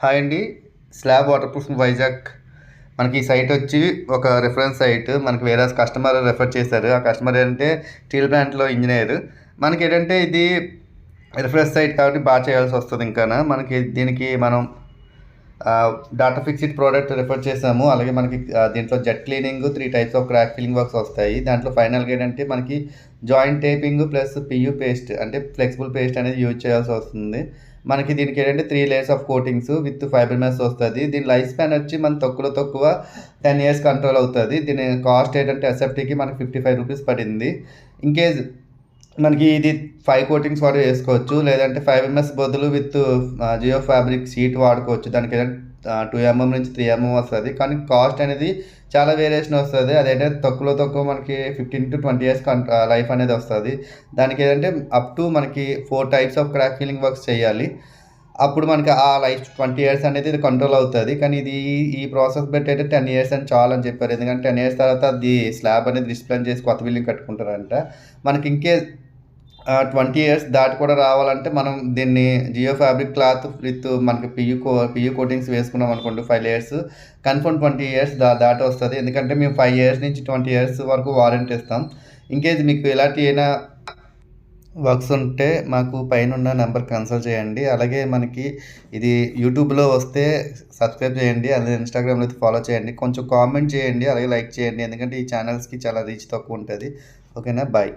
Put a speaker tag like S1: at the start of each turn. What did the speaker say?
S1: Hi అండి. Slab water proof Vizag మనకి ఈ సైట్ వచ్చి ఒక రిఫరెన్స్ సైట్. మనకి వేరే కస్టమర్ రెఫర్ చేశారు. ఆ కస్టమర్ ఏంటంటే స్టీల్ ప్లాంట్లో ఇంజనీర్. మనకి ఏంటంటే ఇది రిఫరెన్స్ సైట్ కాబట్టి బాగా చేయాల్సి వస్తుంది. ఇంకా మనకి దీనికి మనం డాటా ఫిక్స్డ్ ప్రోడక్ట్ రిఫర్ చేసాము. అలాగే మనకి దీంట్లో jet cleaning 3 types of crack filling works వస్తాయి. దాంట్లో ఫైనల్గా ఏంటంటే మనకి joint taping plus PU paste అంటే ఫ్లెక్సిబుల్ పేస్ట్ అనేది యూజ్ చేయాల్సి వస్తుంది. మనకి దీనికి ఏంటంటే 3 layers of coatings with fibre mesh వస్తుంది. దీని లైఫ్ స్పాన్ వచ్చి మన తక్కువ 10 years కంట్రోల్ అవుతుంది. దీని కాస్ట్ ఏంటంటే ఎస్ఎఫ్టీకి మనకి 55 రూపీస్ పడింది. ఇన్కేస్ మనకి ఇది 5 కోటింగ్స్ వాడు వేసుకోవచ్చు, లేదంటే 5 MS బదులు విత్ జియో ఫ్యాబ్రిక్ షీట్ వాడుకోవచ్చు. దానికి ఏదైనా 2 mm నుంచి 3 mm వస్తుంది. కానీ కాస్ట్ అనేది చాలా వేరియేషన్ వస్తుంది. అదేంటే తక్కువ మనకి 15 to 20 years లైఫ్ అనేది వస్తుంది. దానికి ఏంటంటే అప్ టు మనకి 4 types of crack filling works చేయాలి. అప్పుడు మనకి ఆ లైఫ్ 20 years అనేది ఇది కంట్రోల్ అవుతుంది. కానీ ఇది ఈ ప్రాసెస్ బట్టి అయితే 10 years అని చాలని చెప్పారు. ఎందుకంటే 10 years తర్వాత అది స్లాబ్ అనేది డిస్ప్లేన్ చేసి కొత్త బిల్డింగ్ కట్టుకుంటారంట. మనకి ఇంకేస్ 20 years దాటి కూడా రావాలంటే మనం దీన్ని జియో ఫ్యాబ్రిక్ క్లాత్ విత్ మనకి పియూ కోటింగ్స్ వేసుకున్నాం అనుకోండి 5 years కన్ఫర్మ్ 20 years దాటి వస్తుంది. ఎందుకంటే మేము 5 years నుంచి 20 years వరకు వారంటీ ఇస్తాం. ఇంకేజ్ మీకు ఇలాంటి ఏమైనా వర్క్స్ ఉంటే మాకు పైన ఉన్న నెంబర్ కన్సల్ట్ చేయండి. అలాగే మనకి ఇది యూట్యూబ్లో వస్తే సబ్స్క్రైబ్ చేయండి, అలాగే ఇన్స్టాగ్రామ్లో అయితే ఫాలో చేయండి, కొంచెం కామెంట్ చేయండి, అలాగే లైక్ చేయండి. ఎందుకంటే ఈ ఛానల్స్కి చాలా రీచ్ తక్కువ ఉంటుంది. ఓకేనా, బాయ్.